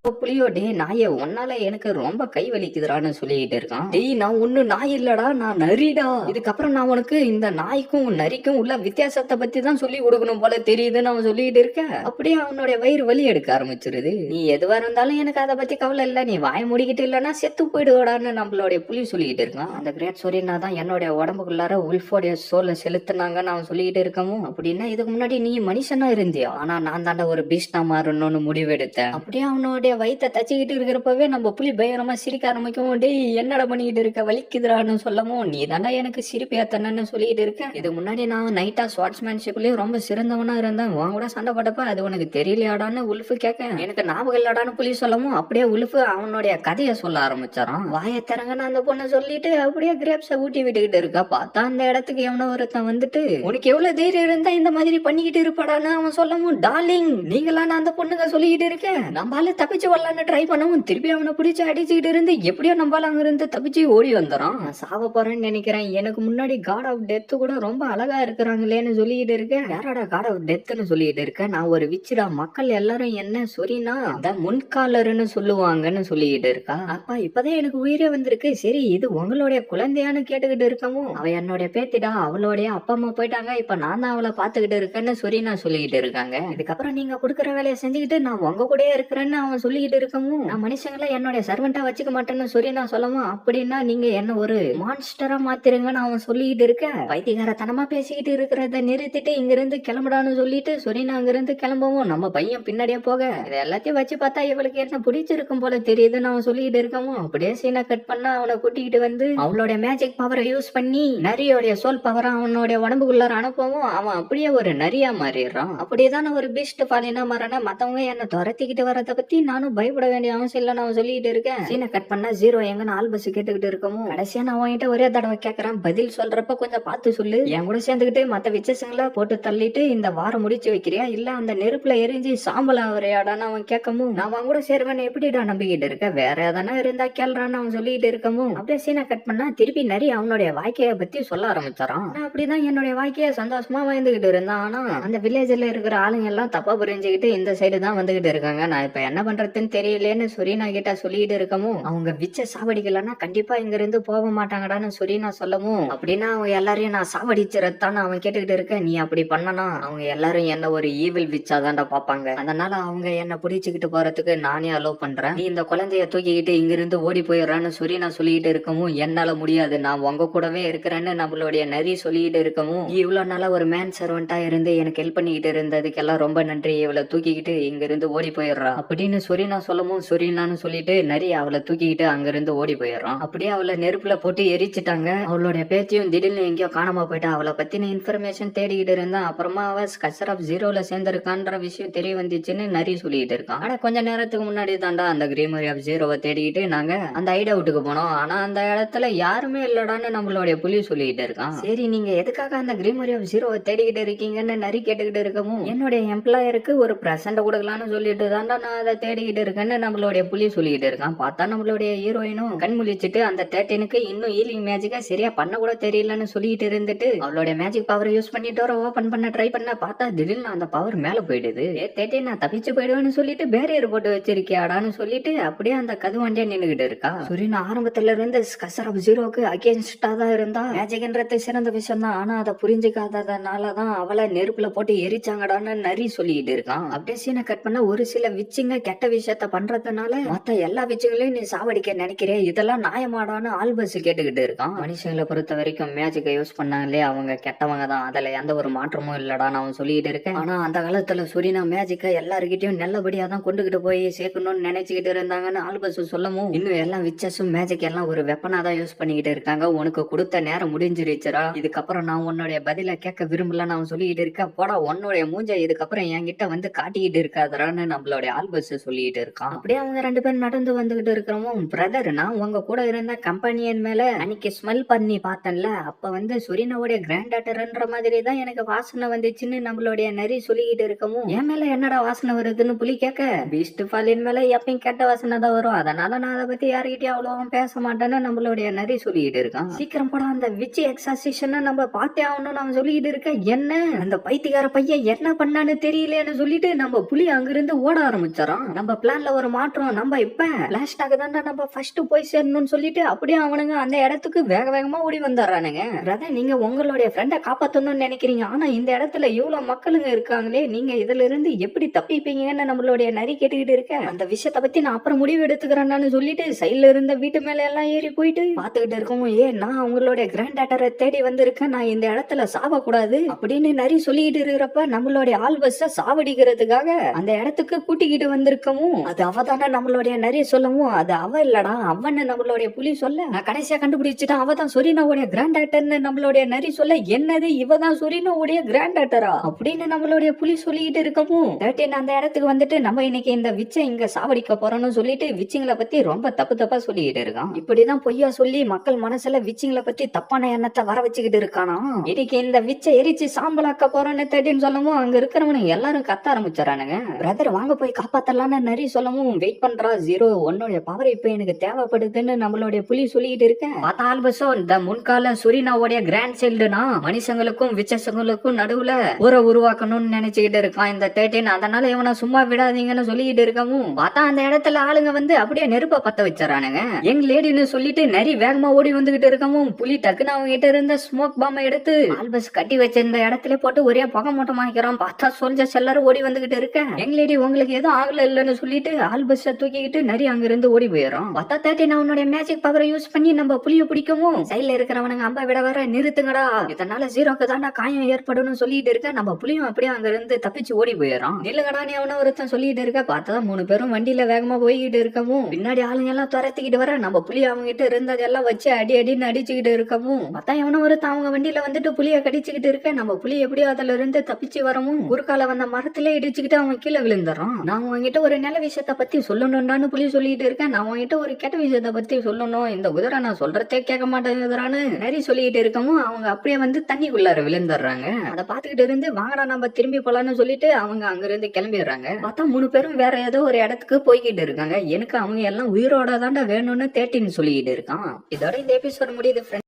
புலியோ டேய் நாயே உன்னால எனக்கு ரொம்ப கை வலிக்குதுடான்னு சொல்லிக்கிட்டு இருக்கான். டேய் நான் ஒண்ணு நாய் இல்லடா, நான் நரிடா. இதுக்கப்புறம் நான் உனக்கு இந்த நாய்க்கும் நரிக்கும் உள்ள வித்தியாசத்தை பத்தி தான் சொல்லி கொடுக்கணும் போல தெரியுதுன்னு அவன் சொல்லிட்டு இருக்க. அப்படியே அவனுடைய வயிறு வலி எடுக்க ஆரம்பிச்சிருது. நீ எதுவா இருந்தாலும் எனக்கு அதை பத்தி கவலை இல்ல, நீ வாய முடிக்கிட்டு இல்லன்னா செத்து போயிடுவாடான்னு நம்மளுடைய புலி சொல்லிக்கிட்டு இருக்கான். அந்த கிரேட் சொரினா தான் என்னுடைய உடம்புக்குள்ளார உல்ஃபோடைய சோலை செலுத்தினாங்கன்னு அவன் சொல்லிக்கிட்டு இருக்கவும், அப்படின்னா இதுக்கு முன்னாடி நீ மனுஷனா இருந்தியா, ஆனா நான் தாண்டா ஒரு பீஸ்டா மாறணும்னு முடிவெடுத்தேன். அப்படியே அவனுடைய வயித்தை தச்சுக்கிட்டு இருக்கிறப்பவே நம்ம புலி பயங்கரமா சிரிக்க ஆரம்பிக்கவும், டேய் என்னடா பண்ணிக்கிட்டு இருக்க, வலிக்குதுறான்னு சொல்லவும், நீ தாண்டா எனக்கு சிரிப்பு ஏத்தனன்னு சொல்லிட்டு இருக்க. இதுக்கு முன்னாடி நான் நைட்டா ஸ்வாட்ஸ்மேன்ஷிப்லயும் ரொம்ப சிறந்தவனா இருந்தேன், உன் கூட சண்டை போட்டப்ப அது உனக்கு தெரியலையாடான்னு உல்ஃபு கேட்க, எனக்கு ஞாபகம் இல்லடான்னு புலி சொல்லவும், அப்படியே உல்ஃபு அவனுடைய கதையை சொல்ல ஆரம்பிச்சாராம். வாயை திறங்கன்னு அந்த பொண்ணை சொல்லிட்டு அப்படியே கிரேப்ஸை ஊட்டி விட்டுக்கிட்டு இருக்கா. பார்த்தா அந்த இடத்துக்கு எவனோ ஒருத்தன் வந்துட்டு, உனக்கு எவ்வளவு தைரியம் இருந்தா இந்த மாதிரி பண்ணிக்கிட்டு இருப்பாடான்னு அவன் சொல்லவும், டார்லிங் நீங்களான்னு அந்த பொண்ணுங்க சொல்லிக்கிட்டு இருக்க. நம்மளால தப்பிச்சு வரலான்னு ட்ரை பண்ணவும் திருப்பி அவனை பிடிச்சு அடிச்சுக்கிட்டு இருந்து எப்படியோ நம்மளால அங்க இருந்து தப்பிச்சு ஓடி வந்துடும். சாவ போறேன்னு நினைக்கிறேன், எனக்கு முன்னாடி காட் ஆஃப் டெத் கூட ரொம்ப அழகா இருக்கிறாங்களேன்னு சொல்லிக்கிட்டு இருக்க. யாராடா காட் ஆஃப் டெத்ன்னு சொல்லிட்டு இருக்க, நான் ஒரு விச்சுடா, மக்கள் எல்லாரும் என்ன சொரினா இந்த முன்காலர்னு சொல்லுவாங்கன்னு சொல்லிக்கிட்டு இருக்கா. அப்பா இப்பதான் எனக்கு உயிரே வந்திருக்கு, சரி இது உங்களுடைய குழந்தையான்னு கேட்டுக்கிட்டு இருக்கவும், அவ என்னுடைய பேத்திடா, அவளுடைய அப்பா அம்மா போயிட்டாங்க, இப்ப நான் தான் அவளை பாத்துக்கிட்டு இருக்கேன்னு சொரினா சொல்லிக்கிட்டு இருக்காங்க. இதுக்கப்புறம் நீங்க கொடுக்குற வேலையை செஞ்சுக்கிட்டு நான் உங்க கூட இருக்கிறேன்னு அவன் சொல்லிக்கிட்டு இருக்கவும், நான் மனுஷங்களை என்னுடைய சர்வெண்டா வச்சுக்க மாட்டேன்னு சொரினா சொல்லவும், அப்படின்னா நீங்க என்ன ஒரு மான்ஸ்டரா மாத்திருங்கன்னு அவன் சொல்லிக்கிட்டு இருக்க. பைத்தியகாரத்தனமா பேசிக்கிட்டு இருக்கிறத நிறுத்திட்டு இங்க இருந்து கிளம்புடான்னு சொல்லிட்டு சொரினா அங்க இருந்து கிளம்பவும், நம்ம பையன் பின்னாடியே போக, இது எல்லாத்தையும் வச்சு பார்த்தா இவளுக்கு என்ன பிடிச்சிருக்கும் போல தெரியுதுன்னு அவன் சொல்லிக்கிட்டு இருக்கவும், அப்படியே சீனை கட் பண்ணா அவனை கூட்டிக்கிட்டு வந்து அவளோட மேஜிக் பவரை யூஸ் பண்ணி நரியோடைய சோல் பவரை அவனுடைய உடம்புக்குள்ளார அனுப்பவும், அவன் அப்படியே ஒரு நரியா மாறிடுறான். அப்படியேதான் ஒரு பீஸ்ட் பாலினா மாறான, மத்தவங்க என்ன துரத்திக்கிட்டு வரத பத்தி நானும் பயப்பட வேண்டிய அவசியம் இல்லைன்னு அவன் சொல்லிட்டு இருக்கேன். சீனை கட் பண்ணா ஜீரோ எங்கன்னு ஆல்பஸ் கேட்டுக்கிட்டு இருக்கவும், கடைசியா நான் அவன்கிட்ட ஒரே தடவை கேட்கறேன், பதில் சொல்றப்ப கொஞ்சம் பார்த்து சொல்லு, என் கூட சேர்ந்துக்கிட்டு மத்த விசேஷங்களை போட்டு தள்ளிட்டு இந்த வாரம் முடிச்சு வைக்கிறியா, இல்ல அந்த நெருப்புல எரிஞ்சு சாம்பல் ஆவறையாடான்னு அவன் கேட்கவும், நான் அவன் கூட சேருவேன்னு எப்படிடா நம்பிக்கிட்டு இருக்க, வேற எதனா இருந்தா கேள்றான்னு அவன் சொல்லிட்டு இருக்கவும், அப்படியே சீனை கட் பண்ணா திருப்பி நிறைய அவனுடைய வாழ்க்கைய பத்தி சொல்ல ஆரம்பிச்சாரான். நான் அப்படிதான் என்னுடைய வாழ்க்கைய சந்தோஷமா வாழ்ந்துகிட்டு இருந்தான், ஆனா அந்த வில்லேஜ்ல இருக்கிற ஆளுங்க எல்லாம் தப்பா புரிஞ்சுக்கிட்டு இந்த சைடு தான் வந்துகிட்டு இருக்காங்க, நான் இப்ப என்ன பண்றதுன்னு தெரியலேன்னு சொரீனா கிட்ட சொல்லிட்டு இருக்கவும், அவங்க விச்ச சாவடிக்கலன்னா கண்டிப்பா இங்க இருந்து போக மாட்டாங்கடான்னு சொரீனா சொல்லவும், அப்படின்னா அவங்க எல்லாரையும் நான் சாவடிச்சிடத்தான்னு அவன் கேட்டுக்கிட்டு இருக்க. நீ அப்படி பண்ணனா அவங்க எல்லாரும் என்ன ஒரு ஈவில் விச்சா தாண்டா பாப்பாங்க, அதனால அவங்க என்ன பிடிச்சுக்கிட்டு போறதுக்கு நானே அலோவ் பண்றேன், நீ இந்த குழந்தைய தூக்கிக்கிட்டு இங்க இருந்து ஓடி போயிடுறான்னு சொரீனா சொல்லிட்டு இருக்கவும், என்னால முடியாது, நான் உங்க கூடவே இருக்கிறேன்னு நம்மளுடைய நரி சொல்லிட்டு இருக்கவும், இவ்வளவு நாளா ஒரு மேன் சர்வெண்டா இருந்து எனக்கு ஹெல்ப் பண்ணிக்கிட்டு இருந்ததுக்கெல்லாம் ரொம்ப நன்றி, இவளை தூக்கிக்கிட்டு இங்க இருந்து ஓடி போயிடுறா அப்படின்னு சொரீனா சொல்லவும், சொரீனான்னு சொல்லிட்டு நரி அவளை தூக்கிக்கிட்டு அங்க இருந்து ஓடி போயிடுறான். அப்படியே அவளை நெருப்புல போட்டு எரிச்சிட்டாங்க. அவளுடைய பேத்தியும் திடீர்னு எங்கேயோ காணாம போயிட்டா. அவளை பத்தின இன்ஃபர்மேஷன் தேடிக்கிட்டு இருந்தான். அப்புறமா அவ ஸ்கச்சர் ஆஃப் ஜீரோல சேர்ந்திருக்கான்ற விஷயம் தெரிய வந்துச்சுன்னு நரி சொல்லிட்டு இருக்கான். ஆனா கொஞ்ச நேரத்துக்கு முன்னாடி தாண்டா அந்த கிரீமரி ஆஃப் ஜீரோவை தேடிக்கிட்டு நாங்க அந்த ஐட் அவுட்டுக்கு போனோம், ஆனா அந்த இடத்துல யாருமே இல்லடான்னு நம்மளுடைய புலி சொல்லிட்டு இருக்கான். சரி நீங்க எதுக்காக அந்த கிரீமரி ஆஃப் ஜீரோவை தேடிக்கிட்டு இருக்கீங்கன்னு நரி கேட்டுக்கிட்டு இருக்கவும், என்னுடைய எம்ப்ளாயருக்கு ஒரு பிரசன்ட் கொடுக்கலான்னு சொல்லிட்டு தாண்டா நான் அதை தேடிக்கிட்டு இருக்கேன்னு நம்மளுடைய புலி சொல்லிட்டு இருக்கான். பார்த்தா நம்மளுடைய ஹீரோயினும் கண் முழிச்சிட்டு அந்த 13க்கு இன்னும் ஹீலிங் மேஜிக்கா சரியா பண்ண கூட தெரியலன்னு சொல்லிட்டு இருந்துட்டு அவளுடைய மேஜிக் பவர் யூஸ் பண்ணி டோரை ஓபன் பண்ண ட்ரை பண்ண பார்த்தா திடீர்னு அந்த பவர் மேல போயிடுது. 13 நான் தப்பிச்சு போயிடுவேன்னு சொல்லிட்டு பேரியர் போட்டு வச்சிருக்கியாடான்னு சொல்லிட்டு அப்படியே அந்த கதுவாண்டியா நின்னுகிட்டு இருக்கா. சூரியன் ஆரம்பத்துல இருந்து ஸ்கச்சர் ஆஃப் ஜீரோக்கு அகேன்ஸ்டா தான் இருந்தா, மேஜிக்ன்றது சிறந்த விஷயம் தான், ஆனா அதை புரிஞ்சுக்காததுனாலதான் அவளை நெருப்புல போட்டு எரிச்சாங்கடான்னு நரி சொல்லிட்டு இருக்கான். அப்படியே சீனை கட் பண்ண ஒரு சில விச்சுங்க கெட்ட விஷயத்த பண்றதுனால மத்த எல்லா விச்சுங்களையும் நீ சாவடிக்க நினைக்கிறே, இதெல்லாம் நியாயமாடான்னு ஆல்பஸ் கேட்டுக்கிட்டு இருக்கான். மனுஷங்களை பொறுத்த வரைக்கும் மேஜிக்கை யூஸ் பண்ணாங்களே அவங்க கெட்டவங்க தான், அதுல எந்த ஒரு மாற்றமும் இல்லடான்னு அவன் சொல்லிட்டு இருக்கேன். ஆனா அந்த காலத்துல சொரினா மேஜிக்கை எல்லாருக்கிட்டையும் நல்லபடியா தான் கொண்டுகிட்டு போய் சேர்க்கணும்னு நினைச்சுக்கிட்டு இருந்தாங்கன்னு ஆல்பஸ் சொல்லவும், இன்னும் எல்லாம் விச்சஸும் மேஜிக் எல்லாம் ஒரு வெப்பனா தான் யூஸ் பண்ணிக்கிட்டு இருக்காங்க, உனக்கு கொடுத்த நேரம் முடிஞ்சிருச்சுரா, இதுக்கப்புறம் நான் உன்னுடைய பதில கேட்க விரும்பலன்னு அவன் சொல்லிட்டு இருக்க. போடா உன்னுடைய மூஞ்ச இதுக்கப்புறம் என்கிட்ட வந்து காட்டிக்கிட்டு இருக்காதரான்னு நம்மளுடைய ஆல்பஸ் சொல்லிட்டு இருக்கான். அப்படியே அவங்க ரெண்டு பேரும் நடந்து வந்துகிட்டு இருக்கிறவங்க, பிரதர் நான் உங்க கூட இருந்த கம்பெனியன் மேல அன்னைக்கு ஸ்மெல் பண்ணி பார்த்தேன்ல, அப்ப வந்து சொரினாவுடைய கிராண்ட் டாட்டர்ன்ற மாதிரி தான் எனக்கு வாசனை வந்துச்சுன்னு நம்மளுடைய நரி சொல்லிக்கிட்டு இருக்கவும், என் மேல என்னடா வாசனை வருதுன்னு புலி கேட்க, பீஸ்ட் ஃபாலின் மேல எப்பயும் கெட்ட வாசனை தான் வரும், அதனால நான் அதை பத்தி யாருக்கிட்டயும் அவ்வளவு பேச மாட்டேன்னு நம்மளுடைய நரி சொல்லிட்டு இருக்கான். சீக்கிரம் போட அந்த விச் எக்ஸாசிஷன் நம்ம பார்த்தே ஆகணும்னு அவன் சொல்லிட்டு இருக்க. என்ன அந்த பைத்தியக்கார பையன் என்ன பண்ணான்னு தெரியலன்னு சொல்லிட்டு நம்ம புலி அங்கிருந்து ஓட ஆரம்பிச்சாராம். நம்ம நம்ம பிளான்ல ஒரு மாற்றம். நம்ம இப்ப பிளாஸ்டாக தான்டா நம்ம ஃபர்ஸ்ட் போய் சேரணும்னு சொல்லிட்டு அப்படியே அவனுங்க அந்த இடத்துக்கு வேக வேகமா ஓடி வந்துடுறானுங்க. பிரதர், நீங்க உங்களுடைய ஃப்ரெண்டை காப்பாத்தணும்னு நினைக்கிறீங்க, ஆனா இந்த இடத்துல இவ்வளவு மக்களுங்க இருக்காங்களே, நீங்க இதுல இருந்து எப்படி தப்பிப்பீங்கன்னு நம்மளுடைய நரி கேட்டுக்கிட்டு இருக்க. அந்த விஷயத்த பத்தி நான் அப்புறம் முடிவு எடுத்துக்கிறேன்னு சொல்லிட்டு சைட்ல இருந்த வீட்டு மேல எல்லாம் ஏறி போயிட்டு பாத்துக்கிட்டு இருக்கோம். நான் அவங்களுடைய கிராண்ட் டாட்டரை தேடி வந்திருக்கேன், நான் இந்த இடத்துல சாவக்கூடாது அப்படின்னு நரி சொல்லிக்கிட்டு இருக்கிறப்ப நம்மளுடைய ஆல்பஸ சாவடிக்கிறதுக்காக அந்த இடத்துக்கு கூட்டிக்கிட்டு வந்திருக்கவும் அது அவதான நம்மளுடைய நரி சொல்லவும் அது அவ இல்லடா அவன்னு நம்மளுடைய புலி சொல்ல, நான் கடைசியா கண்டுபிடிச்சிட்டேன் அவதான் சொரினாவுடைய கிராண்ட் டாட்டர்னு நம்மளுடைய நரி சொல்ல, என்னது இவதான் சொரினாவுடைய கிராண்ட் டாட்டரா அப்படின்னு நம்மளுடைய புலி சொல்லிக்கிட்டு இருக்கவும் 13 அந்த இடத்துக்கு வந்துட்டு நம்ம இன்னைக்கு இந்த விச்சை இங்க சாவடிக்க போறோம்னு சொல்லிட்டு விச்சிங்களை பத்தி ரொம்ப தப்பு தப்பா சொல்லிக்கிட்டு இருக்கான். இப்படிதான் பொய்யா சொல்லி மக்கள் மனசுல விச்சிங்களை பத்தி தப்பான எண்ணத்தை வர வச்சுக்கிட்டு இருக்கானா. இன்னைக்கு இந்த விச்சை எரிச்சு சாம்பலாக்க போறோன்னு 13 சொல்லவும் அங்க இருக்கிறவனுங்க எல்லாரும் கத்த ஆரம்பிச்சானுங்க. பிரதர் வாங்க போய் காப்பாத்தலான்னு நரி சொல்லவும் வெயிட் பண்றா ஜீரோ, உன்னுடைய பவர் இப்ப எனக்கு தேவைப்படுதுன்னு நம்மளுடைய புலி சொல்லிக்கிட்டு இருக்க. பார்த்தா ஆல்பஸோ இந்த முன்கால சுரினாவுடைய கிராண்ட் சைல்டுனா மனுஷங்களுக்கும் விச்சங்களுக்கும் நடுவுல ஊரை உருவாக்கணும்னு நினைச்சுக்கிட்டு இருக்கான் இந்த 13. அதனால இவனை சும்மா விடாதீங்கன்னு சொல்லிக்கிட்டு இருக்கவும் பார்த்தா அந்த இடத்துல ஆளுங்க வந்து அப்படியே நெருப்ப பத்த வச்சானுங்க. எங் லேடின்னு சொல்லிட்டு நரி வேகமா ஓடி வந்துகிட்டு இருக்கவும் புலி டக்குன்னு அவங்க கிட்ட இருந்த ஸ்மோக் பாம்பை எடுத்து ஆல்பஸ் கட்டி வச்சிருந்த இடத்துல போட்டு ஒரே புகை மூட்டம் ஆகிறான். பார்த்தா சோல்ஜர்ஸ் எல்லாரும் ஓடி வந்துகிட்டு இருக்க. எங் லேடி உங்களுக்கு எதுவும் ஆகல இல்லன்னு சொல்லிட்டு ஆல்பஸ தூக்கிக்கிட்டு நரி அங்க இருந்து ஓடி போயிடும். பார்த்தா 13 அவனுடைய மேஜிக் பவரை யூஸ் பண்ணி நம்ம புலிய பிடிக்கவும் சைட்ல இருக்கிறவனுங்க அம்ப விட வர நிறுத்துங்கடா, இதனால ஜீரோக்கு தாண்டா காயம் ஏற்படும் சொல்லிட்டு இருக்க. நம்ம புலியும் அப்படியே அங்க இருந்து தப்பிச்சு ஓடி போயிடும். நில்லுங்கடா நீ அவன ஒருத்தன் சொல்லிட்டு இருக்க. பார்த்தா 3 பேரும் வண்டியில வேகமா போய்கிட்டு இருக்கவும் பின்னாடி ஆளுங்க எல்லாம் துரத்திக்கிட்டு வர நம்ம புலி அவங்க கிட்ட இருந்ததெல்லாம் வச்சு அடி அடின்னு அடிச்சுக்கிட்டு இருக்கவும் பார்த்தா எவனோ ஒருத்தன் அவங்க வண்டியில வந்துட்டு புலிய கடிச்சுக்கிட்டு இருக்க. நம்ம புலி எப்படியோ அதுல இருந்து தப்பிச்சு வரவும் குறுக்கால வந்த மரத்திலே இடிச்சுக்கிட்டு அவன் கீழே விழுந்துறான். நான் உங்ககிட்ட ஒரு நல்ல விஷயத்த பத்தி சொல்லணும்டான்னு புலி சொல்லிட்டு இருக்கேன், நான் உங்ககிட்ட ஒரு கெட்ட விஷயத்த பத்தி சொல்லணும், இந்த குதிரை நான் சொல்றதே கேட்க மாட்டேங்கிறான்னு நரி சொல்லிட்டு இருக்கவும் அவங்க அப்படியே வந்து தண்ணிக்குள்ளார விழுந்துடுறாங்க. அதை பாத்துக்கிட்டு இருந்து வாங்கடா நம்ம திரும்பி போலான்னு சொல்லிட்டு அவங்க அங்க இருந்து கிளம்பிடுறாங்க. பார்த்தா 3 பேரும் வேற ஏதோ ஒரு இடத்துக்கு போய்கிட்டு இருக்காங்க. எனக்கு அவங்க எல்லாம் உயிரோட தாண்டா வேணும்னு 13 சொல்லிக்கிட்டு இருக்கான். இதோட இந்த எபிசோட் முடியுது.